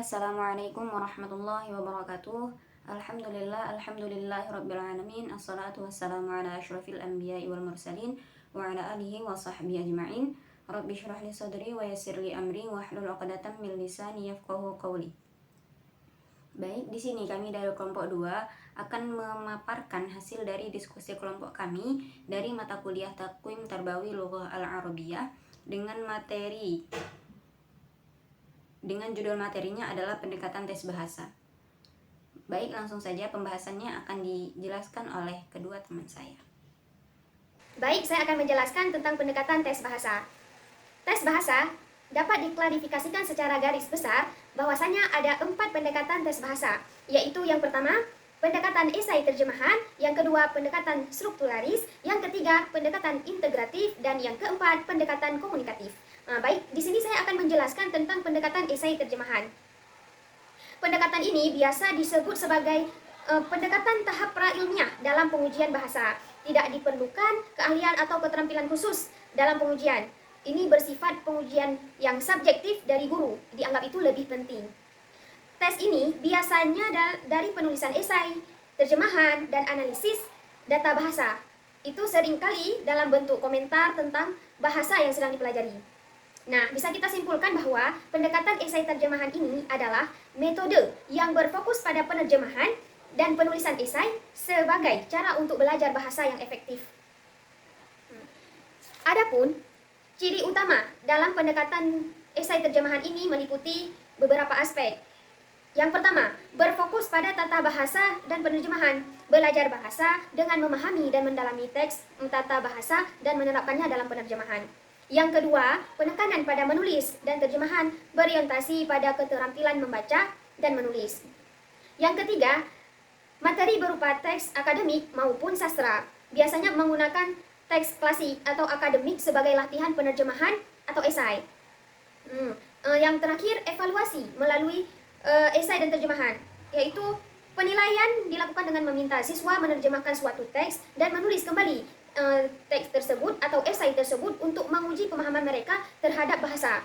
Assalamualaikum warahmatullahi wabarakatuh. Alhamdulillahirabbil alamin. Assalatu wassalamu ala asyrafil anbiya'i wal mursalin wa ala alihi wa sahbihi ajma'in. Rabbi shrah li sadri wa yassir li amri wahlul 'uqdatam min lisani yafqahu qawli. Baik, di sini kami dari kelompok 2 akan memaparkan hasil dari diskusi kelompok kami dari mata kuliah Takwim Tarbawi Lughah Al-Arabiyah dengan judul materinya adalah pendekatan tes bahasa. Baik, langsung saja pembahasannya akan dijelaskan oleh kedua teman saya. Baik, saya akan menjelaskan tentang pendekatan tes bahasa. Tes bahasa dapat diklarifikasikan secara garis besar bahwasanya ada 4 pendekatan tes bahasa, yaitu yang pertama, pendekatan esai terjemahan, yang kedua, pendekatan strukturalis, yang ketiga, pendekatan integratif, dan yang keempat, pendekatan komunikatif. Baik, di sini saya akan menjelaskan tentang pendekatan esai terjemahan. Pendekatan ini biasa disebut sebagai pendekatan tahap pra-ilmiah dalam pengujian bahasa. Tidak diperlukan keahlian atau keterampilan khusus dalam pengujian. Ini bersifat pengujian yang subjektif dari guru, dianggap itu lebih penting. Tes ini biasanya dari penulisan esai, terjemahan, dan analisis data bahasa. Itu seringkali dalam bentuk komentar tentang bahasa yang sedang dipelajari. Nah, bisa kita simpulkan bahwa pendekatan esai terjemahan ini adalah metode yang berfokus pada penerjemahan dan penulisan esai sebagai cara untuk belajar bahasa yang efektif. Adapun ciri utama dalam pendekatan esai terjemahan ini meliputi beberapa aspek. Yang pertama, berfokus pada tata bahasa dan penerjemahan, belajar bahasa dengan memahami dan mendalami teks, tata bahasa, dan menerapkannya dalam penerjemahan. Yang kedua, penekanan pada menulis dan terjemahan berorientasi pada keterampilan membaca dan menulis. Yang ketiga, materi berupa teks akademik maupun sastra, biasanya menggunakan teks klasik atau akademik sebagai latihan penerjemahan atau esai. Yang terakhir, evaluasi melalui esai dan terjemahan, yaitu penilaian dilakukan dengan meminta siswa menerjemahkan suatu teks dan menulis kembali teks tersebut atau esai tersebut untuk menguji pemahaman mereka terhadap bahasa.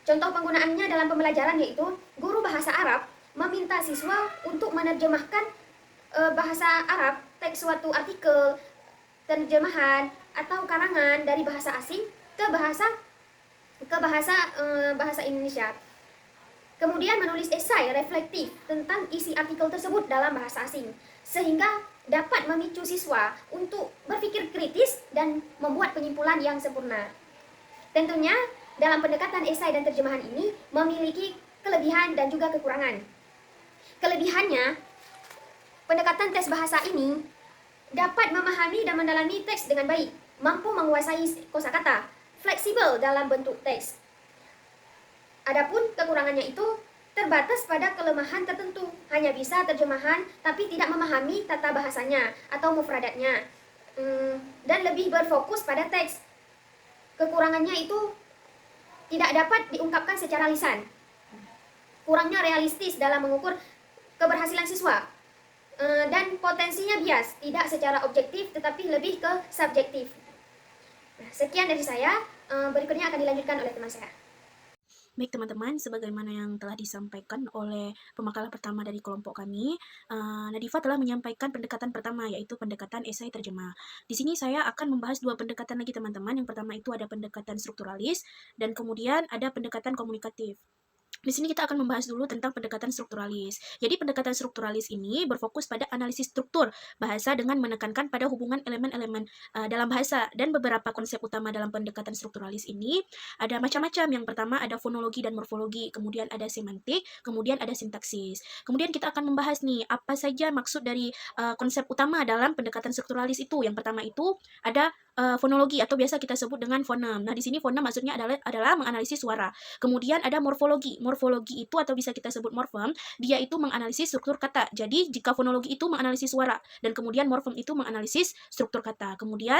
Contoh penggunaannya dalam pembelajaran yaitu guru bahasa Arab meminta siswa untuk menerjemahkan bahasa Arab, teks suatu artikel, terjemahan atau karangan dari bahasa asing ke bahasa Indonesia. Kemudian menulis esai reflektif tentang isi artikel tersebut dalam bahasa asing, sehingga dapat memicu siswa untuk berpikir kritis dan membuat penyimpulan yang sempurna. Tentunya, dalam pendekatan esai dan terjemahan ini memiliki kelebihan dan juga kekurangan. Kelebihannya, pendekatan tes bahasa ini dapat memahami dan mendalami teks dengan baik, mampu menguasai kosakata, fleksibel dalam bentuk teks. Adapun kekurangannya itu terbatas pada kelemahan tertentu, hanya bisa terjemahan tapi tidak memahami tata bahasanya atau mufradatnya, dan lebih berfokus pada teks. Kekurangannya itu tidak dapat diungkapkan secara lisan, kurangnya realistis dalam mengukur keberhasilan siswa, dan potensinya bias, tidak secara objektif tetapi lebih ke subjektif. Nah, sekian dari saya, berikutnya akan dilanjutkan oleh teman saya. Baik teman-teman, sebagaimana yang telah disampaikan oleh pemakalan pertama dari kelompok kami, Nadifa telah menyampaikan pendekatan pertama, yaitu pendekatan esai terjemah. Di sini saya akan membahas 2 pendekatan lagi teman-teman. Yang pertama itu ada pendekatan strukturalis, dan kemudian ada pendekatan komunikatif. Di sini kita akan membahas dulu tentang pendekatan strukturalis. Jadi pendekatan strukturalis ini berfokus pada analisis struktur bahasa dengan menekankan pada hubungan elemen-elemen dalam bahasa. Dan beberapa konsep utama dalam pendekatan strukturalis ini ada macam-macam. Yang pertama ada fonologi dan morfologi, kemudian ada semantik, kemudian ada sintaksis. Kemudian kita akan membahas nih apa saja maksud dari konsep utama dalam pendekatan strukturalis itu. Yang pertama itu ada fonologi atau biasa kita sebut dengan fonem. Nah, di sini fonem maksudnya adalah menganalisis suara. Kemudian ada morfologi. Morfologi itu atau bisa kita sebut morfem, dia itu menganalisis struktur kata. Jadi, jika fonologi itu menganalisis suara dan kemudian morfem itu menganalisis struktur kata. Kemudian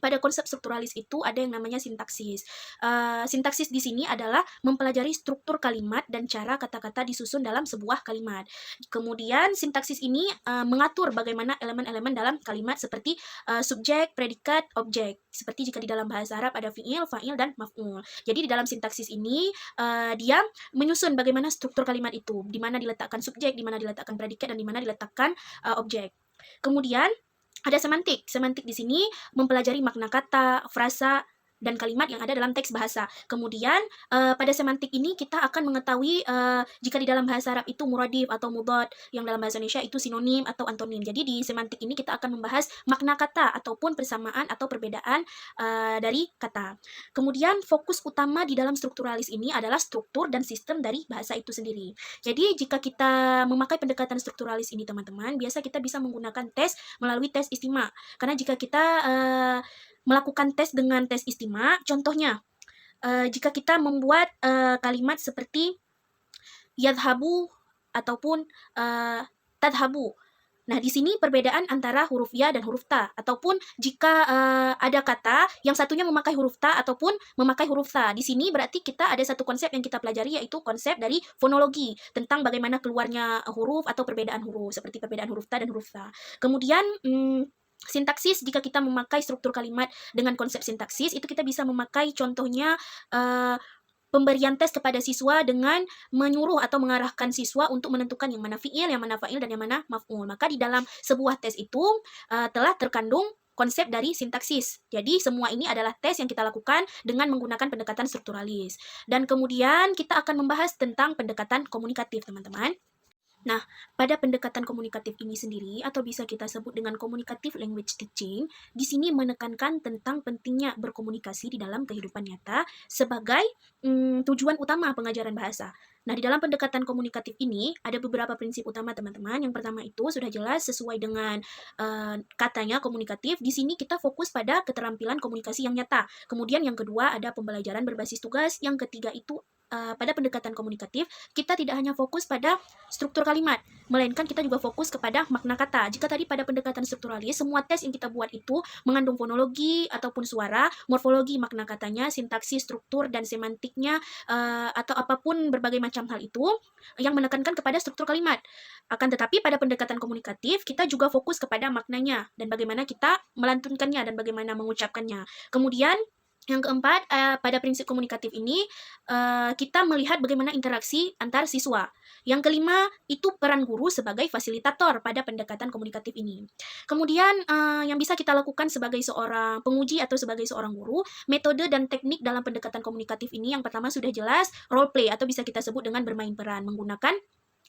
pada konsep strukturalis itu ada yang namanya sintaksis. Sintaksis di sini adalah mempelajari struktur kalimat dan cara kata-kata disusun dalam sebuah kalimat. Kemudian sintaksis ini mengatur bagaimana elemen-elemen dalam kalimat seperti subjek, predikat, objek. Seperti jika di dalam bahasa Arab ada fi'il, fa'il, dan maf'ul. Jadi di dalam sintaksis ini dia menyusun bagaimana struktur kalimat itu, di mana diletakkan subjek, di mana diletakkan predikat, dan di mana diletakkan objek. Kemudian ada semantik. Semantik di sini mempelajari makna kata, frasa, dan kalimat yang ada dalam teks bahasa. Kemudian pada semantik ini kita akan mengetahui jika di dalam bahasa Arab itu muradif atau mudhad, yang dalam bahasa Indonesia itu sinonim atau antonim. Jadi di semantik ini kita akan membahas makna kata ataupun persamaan atau perbedaan dari kata. Kemudian fokus utama di dalam strukturalis ini adalah struktur dan sistem dari bahasa itu sendiri. Jadi jika kita memakai pendekatan strukturalis ini teman-teman, biasa kita bisa menggunakan tes melalui tes istima. Karena jika kita melakukan tes dengan tes istima, contohnya jika kita membuat kalimat seperti yadhabu ataupun tadhabu. Nah, di sini perbedaan antara huruf ya dan huruf ta, ataupun jika ada kata yang satunya memakai huruf ta ataupun memakai huruf ta. Di sini berarti kita ada satu konsep yang kita pelajari, yaitu konsep dari fonologi, tentang bagaimana keluarnya huruf atau perbedaan huruf, seperti perbedaan huruf ta dan huruf ta. Kemudian sintaksis, jika kita memakai struktur kalimat dengan konsep sintaksis, itu kita bisa memakai contohnya pemberian tes kepada siswa dengan menyuruh atau mengarahkan siswa untuk menentukan yang mana fi'il, yang mana fa'il, dan yang mana maf'ul. Maka di dalam sebuah tes itu telah terkandung konsep dari sintaksis. Jadi semua ini adalah tes yang kita lakukan dengan menggunakan pendekatan strukturalis. Dan kemudian kita akan membahas tentang pendekatan komunikatif, teman-teman. Nah, pada pendekatan komunikatif ini sendiri, atau bisa kita sebut dengan communicative language teaching, di sini menekankan tentang pentingnya berkomunikasi di dalam kehidupan nyata sebagai tujuan utama pengajaran bahasa. Nah, di dalam pendekatan komunikatif ini ada beberapa prinsip utama, teman-teman. Yang pertama itu sudah jelas sesuai dengan katanya komunikatif. Di sini kita fokus pada keterampilan komunikasi yang nyata. Kemudian yang kedua ada pembelajaran berbasis tugas. Yang ketiga itu pada pendekatan komunikatif, kita tidak hanya fokus pada struktur kalimat, melainkan kita juga fokus kepada makna kata. Jika tadi pada pendekatan strukturalis, semua tes yang kita buat itu mengandung fonologi ataupun suara, morfologi makna katanya, sintaksis, struktur, dan semantiknya, atau apapun berbagai macam hal itu, yang menekankan kepada struktur kalimat. Akan tetapi pada pendekatan komunikatif, kita juga fokus kepada maknanya, dan bagaimana kita melantunkannya, dan bagaimana mengucapkannya. Kemudian, yang keempat, pada prinsip komunikatif ini, kita melihat bagaimana interaksi antar siswa. Yang kelima, itu peran guru sebagai fasilitator pada pendekatan komunikatif ini. Kemudian, yang bisa kita lakukan sebagai seorang penguji atau sebagai seorang guru, metode dan teknik dalam pendekatan komunikatif ini yang pertama sudah jelas, role play, atau bisa kita sebut dengan bermain peran, menggunakan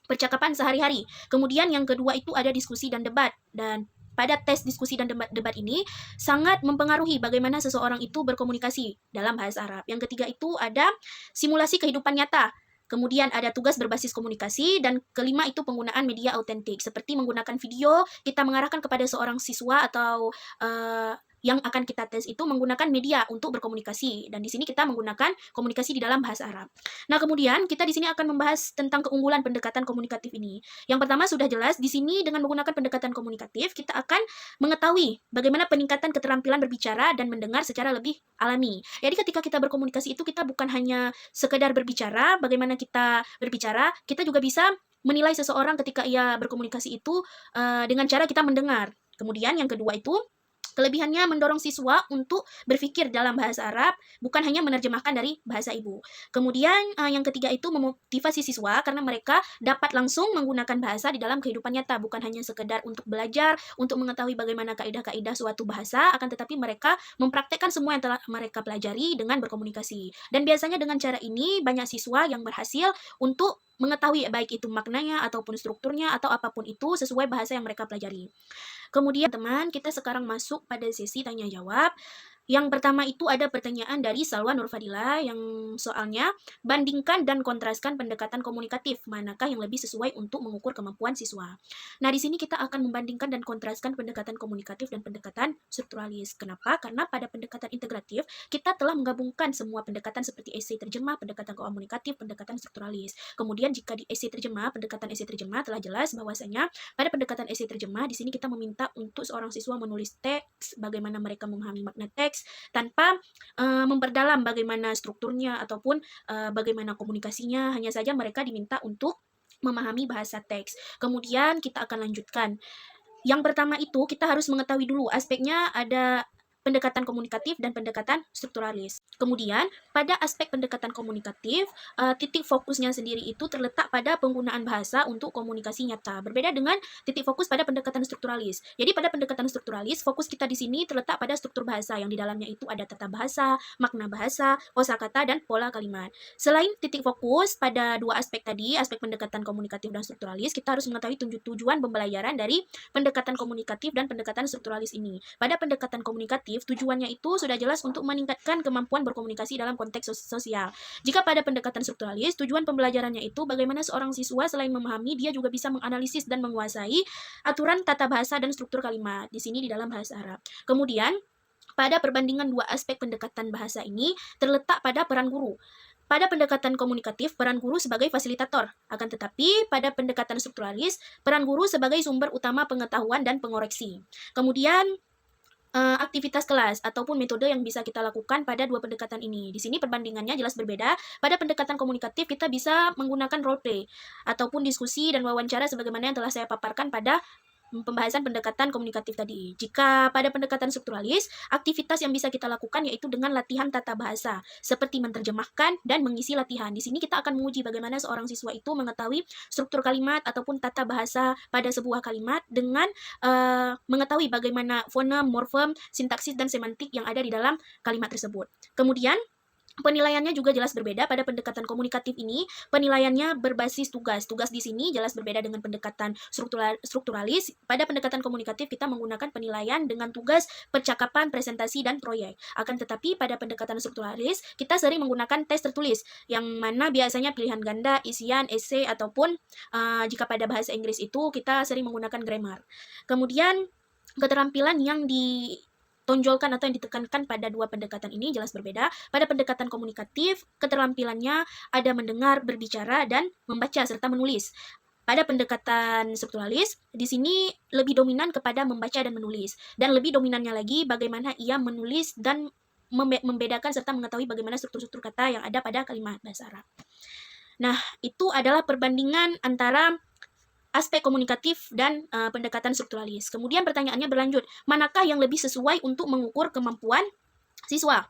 percakapan sehari-hari. Kemudian yang kedua itu ada diskusi dan debat. Dan pada tes diskusi dan debat ini sangat mempengaruhi bagaimana seseorang itu berkomunikasi dalam bahasa Arab. Yang ketiga itu ada simulasi kehidupan nyata. Kemudian ada tugas berbasis komunikasi, dan kelima itu penggunaan media autentik, seperti menggunakan video, kita mengarahkan kepada seorang siswa atau yang akan kita tes itu menggunakan media untuk berkomunikasi, dan di sini kita menggunakan komunikasi di dalam bahasa Arab. Nah, kemudian kita di sini akan membahas tentang keunggulan pendekatan komunikatif ini. Yang pertama sudah jelas, di sini dengan menggunakan pendekatan komunikatif, kita akan mengetahui bagaimana peningkatan keterampilan berbicara dan mendengar secara lebih alami. Jadi ketika kita berkomunikasi itu kita bukan hanya sekedar berbicara, bagaimana kita berbicara, kita juga bisa menilai seseorang ketika ia berkomunikasi itu dengan cara kita mendengar. Kemudian yang kedua itu, kelebihannya mendorong siswa untuk berpikir dalam bahasa Arab, bukan hanya menerjemahkan dari bahasa ibu. Kemudian yang ketiga itu memotivasi siswa karena mereka dapat langsung menggunakan bahasa di dalam kehidupan nyata, bukan hanya sekedar untuk belajar, untuk mengetahui bagaimana kaidah-kaidah suatu bahasa, akan tetapi mereka mempraktekkan semua yang telah mereka pelajari dengan berkomunikasi. Dan biasanya dengan cara ini banyak siswa yang berhasil untuk mengetahui baik itu maknanya ataupun strukturnya atau apapun itu sesuai bahasa yang mereka pelajari. Kemudian teman, kita sekarang masuk pada sesi tanya jawab. Yang pertama itu ada pertanyaan dari Salwa Nurfadila yang soalnya, bandingkan dan kontraskan pendekatan komunikatif, manakah yang lebih sesuai untuk mengukur kemampuan siswa. Nah, di sini kita akan membandingkan dan kontraskan pendekatan komunikatif dan pendekatan strukturalis. Kenapa? Karena pada pendekatan integratif, kita telah menggabungkan semua pendekatan seperti esai terjemah, pendekatan komunikatif, pendekatan strukturalis. Kemudian jika di esai terjemah, pendekatan esai terjemah telah jelas bahwasanya pada pendekatan esai terjemah, di sini kita meminta untuk seorang siswa menulis teks, bagaimana mereka memahami makna teks, tanpa memperdalam bagaimana strukturnya ataupun bagaimana komunikasinya, hanya saja mereka diminta untuk memahami bahasa teks. Kemudian kita akan lanjutkan. Yang pertama itu kita harus mengetahui dulu aspeknya ada pendekatan komunikatif dan pendekatan strukturalis. Kemudian, pada aspek pendekatan komunikatif, titik fokusnya sendiri itu terletak pada penggunaan bahasa untuk komunikasi nyata. Berbeda dengan titik fokus pada pendekatan strukturalis. Jadi pada pendekatan strukturalis, fokus kita di sini terletak pada struktur bahasa yang di dalamnya itu ada tata bahasa, makna bahasa, kosakata, dan pola kalimat. Selain titik fokus pada dua aspek tadi, aspek pendekatan komunikatif dan strukturalis, kita harus mengetahui tujuan pembelajaran dari pendekatan komunikatif dan pendekatan strukturalis ini. Pada pendekatan komunikatif, tujuannya itu sudah jelas untuk meningkatkan kemampuan berkomunikasi dalam konteks sosial. Jika pada pendekatan strukturalis, tujuan pembelajarannya itu bagaimana seorang siswa selain memahami, dia juga bisa menganalisis dan menguasai aturan tata bahasa dan struktur kalimat. Di sini di dalam bahasa Arab. Kemudian, pada perbandingan dua aspek pendekatan bahasa ini terletak pada peran guru. Pada pendekatan komunikatif, peran guru sebagai fasilitator. Akan tetapi, pada pendekatan strukturalis, peran guru sebagai sumber utama pengetahuan dan pengoreksi. Kemudian, aktivitas kelas ataupun metode yang bisa kita lakukan pada dua pendekatan ini. Di sini perbandingannya jelas berbeda. Pada pendekatan komunikatif kita bisa menggunakan role play ataupun diskusi dan wawancara sebagaimana yang telah saya paparkan pada pembahasan pendekatan komunikatif tadi. Jika pada pendekatan strukturalis, aktivitas yang bisa kita lakukan yaitu dengan latihan tata bahasa, seperti menerjemahkan dan mengisi latihan. Di sini kita akan menguji bagaimana seorang siswa itu mengetahui struktur kalimat ataupun tata bahasa pada sebuah kalimat dengan mengetahui bagaimana fonem, morfem, sintaksis, dan semantik yang ada di dalam kalimat tersebut. Kemudian, penilaiannya juga jelas berbeda. Pada pendekatan komunikatif ini, penilaiannya berbasis tugas. Tugas di sini jelas berbeda dengan pendekatan strukturalis. Pada pendekatan komunikatif, kita menggunakan penilaian dengan tugas percakapan, presentasi, dan proyek. Akan tetapi, pada pendekatan strukturalis, kita sering menggunakan tes tertulis, yang mana biasanya pilihan ganda, isian, esai, ataupun jika pada bahasa Inggris itu, kita sering menggunakan grammar. Kemudian, keterampilan yang tonjolkan atau yang ditekankan pada dua pendekatan ini jelas berbeda. Pada pendekatan komunikatif, keterampilannya ada mendengar, berbicara, dan membaca serta menulis. Pada pendekatan strukturalis, di sini lebih dominan kepada membaca dan menulis. Dan lebih dominannya lagi bagaimana ia menulis dan membedakan serta mengetahui bagaimana struktur-struktur kata yang ada pada kalimat bahasa Arab. Nah, itu adalah perbandingan antara aspek komunikatif dan pendekatan strukturalis. Kemudian pertanyaannya berlanjut, manakah yang lebih sesuai untuk mengukur kemampuan siswa?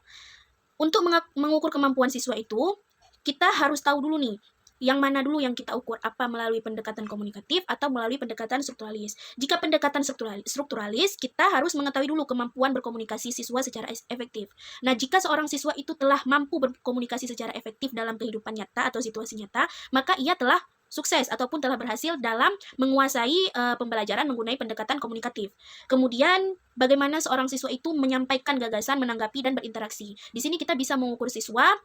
Untuk mengukur kemampuan siswa itu, kita harus tahu dulu nih, yang mana dulu yang kita ukur, apa melalui pendekatan komunikatif atau melalui pendekatan strukturalis. Jika pendekatan strukturalis, kita harus mengetahui dulu kemampuan berkomunikasi siswa secara efektif. Nah, jika seorang siswa itu telah mampu berkomunikasi secara efektif dalam kehidupan nyata atau situasi nyata, maka ia telah sukses ataupun telah berhasil dalam menguasai pembelajaran menggunakan pendekatan komunikatif. Kemudian, bagaimana seorang siswa itu menyampaikan gagasan, menanggapi, dan berinteraksi. Di sini kita bisa mengukur siswa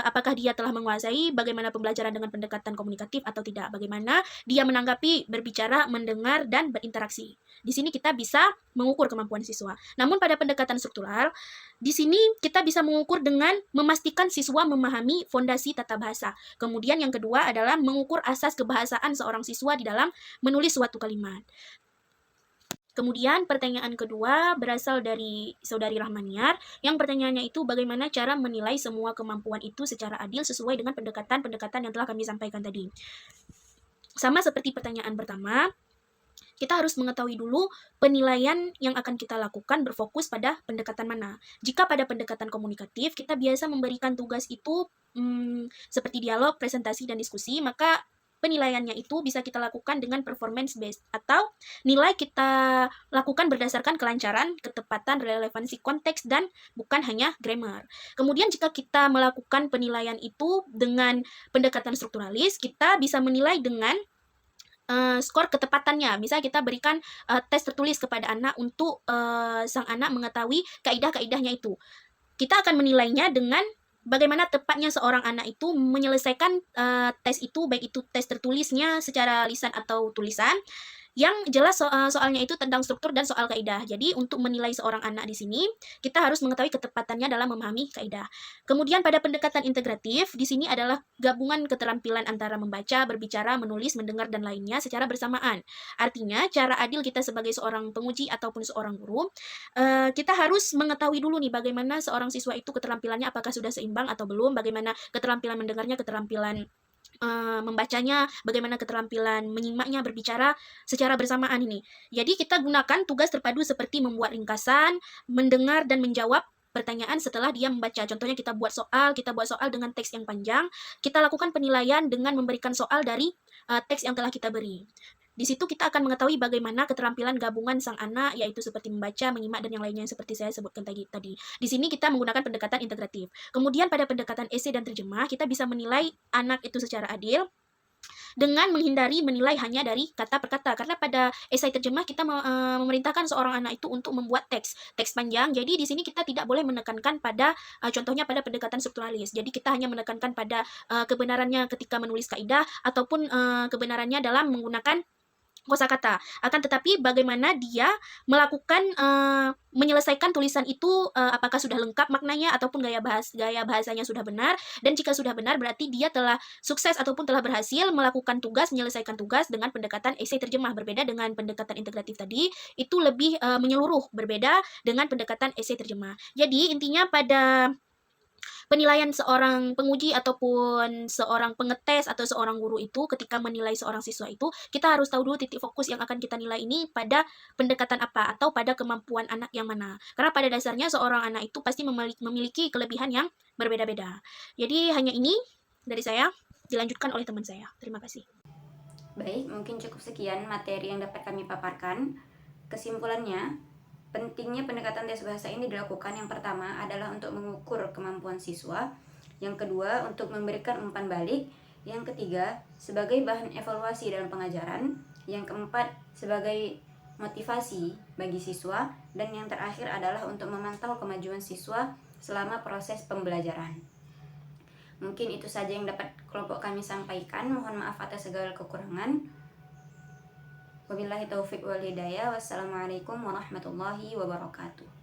apakah dia telah menguasai bagaimana pembelajaran dengan pendekatan komunikatif atau tidak. Bagaimana dia menanggapi, berbicara, mendengar, dan berinteraksi. Di sini kita bisa mengukur kemampuan siswa. Namun pada pendekatan struktural, di sini kita bisa mengukur dengan memastikan siswa memahami fondasi tata bahasa. Kemudian yang kedua adalah mengukur asas kebahasaan seorang siswa di dalam menulis suatu kalimat. Kemudian pertanyaan kedua berasal dari Saudari Rahmaniar, yang pertanyaannya itu bagaimana cara menilai semua kemampuan itu secara adil sesuai dengan pendekatan-pendekatan yang telah kami sampaikan tadi. Sama seperti pertanyaan pertama, kita harus mengetahui dulu penilaian yang akan kita lakukan berfokus pada pendekatan mana. Jika pada pendekatan komunikatif, kita biasa memberikan tugas itu seperti dialog, presentasi, dan diskusi, maka penilaiannya itu bisa kita lakukan dengan performance based atau nilai kita lakukan berdasarkan kelancaran, ketepatan, relevansi konteks, dan bukan hanya grammar. Kemudian jika kita melakukan penilaian itu dengan pendekatan strukturalis, kita bisa menilai dengan skor ketepatannya. Misal kita berikan tes tertulis kepada anak untuk sang anak mengetahui kaidah-kaidahnya itu. Kita akan menilainya dengan bagaimana tepatnya seorang anak itu menyelesaikan tes itu, baik itu tes tertulisnya secara lisan atau tulisan. Yang jelas soalnya itu tentang struktur dan soal kaidah. Jadi untuk menilai seorang anak di sini, kita harus mengetahui ketepatannya dalam memahami kaidah. Kemudian pada pendekatan integratif, di sini adalah gabungan keterampilan antara membaca, berbicara, menulis, mendengar, dan lainnya secara bersamaan. Artinya, cara adil kita sebagai seorang penguji ataupun seorang guru, kita harus mengetahui dulu nih bagaimana seorang siswa itu keterampilannya apakah sudah seimbang atau belum, bagaimana keterampilan mendengarnya, keterampilan membacanya, bagaimana keterampilan menyimaknya, berbicara secara bersamaan ini. Jadi kita gunakan tugas terpadu seperti membuat ringkasan, mendengar dan menjawab pertanyaan setelah dia membaca. Contohnya kita buat soal dengan teks yang panjang, kita lakukan penilaian dengan memberikan soal dari teks yang telah kita beri. Di situ kita akan mengetahui bagaimana keterampilan gabungan sang anak, yaitu seperti membaca, menyimak, dan yang lainnya yang seperti saya sebutkan tadi. Di sini kita menggunakan pendekatan integratif. Kemudian pada pendekatan esai dan terjemah, kita bisa menilai anak itu secara adil dengan menghindari menilai hanya dari kata per kata. Karena pada esai terjemah kita memerintahkan seorang anak itu untuk membuat teks panjang. Jadi di sini kita tidak boleh menekankan pada contohnya pada pendekatan strukturalis. Jadi kita hanya menekankan pada kebenarannya ketika menulis kaidah ataupun kebenarannya dalam menggunakan kosakata. Akan tetapi bagaimana dia melakukan menyelesaikan tulisan itu, apakah sudah lengkap maknanya ataupun gaya bahasanya sudah benar, dan jika sudah benar berarti dia telah sukses ataupun telah berhasil melakukan menyelesaikan tugas dengan pendekatan esai terjemah. Berbeda dengan pendekatan integratif tadi, itu lebih menyeluruh, berbeda dengan pendekatan esai terjemah. Jadi intinya pada penilaian seorang penguji ataupun seorang pengetes atau seorang guru itu ketika menilai seorang siswa itu, kita harus tahu dulu titik fokus yang akan kita nilai ini pada pendekatan apa atau pada kemampuan anak yang mana. Karena pada dasarnya seorang anak itu pasti memiliki kelebihan yang berbeda-beda. Jadi hanya ini dari saya, dilanjutkan oleh teman saya. Terima kasih. Baik, mungkin cukup sekian materi yang dapat kami paparkan. Kesimpulannya, pentingnya pendekatan tes bahasa ini dilakukan yang pertama adalah untuk mengukur kemampuan siswa, yang kedua untuk memberikan umpan balik, yang ketiga sebagai bahan evaluasi dalam pengajaran, yang keempat sebagai motivasi bagi siswa, dan yang terakhir adalah untuk memantau kemajuan siswa selama proses pembelajaran. Mungkin itu saja yang dapat kelompok kami sampaikan. Mohon maaf atas segala kekurangan. Wabillahi taufiq wal hidayah. Wassalamualaikum warahmatullahi wabarakatuh.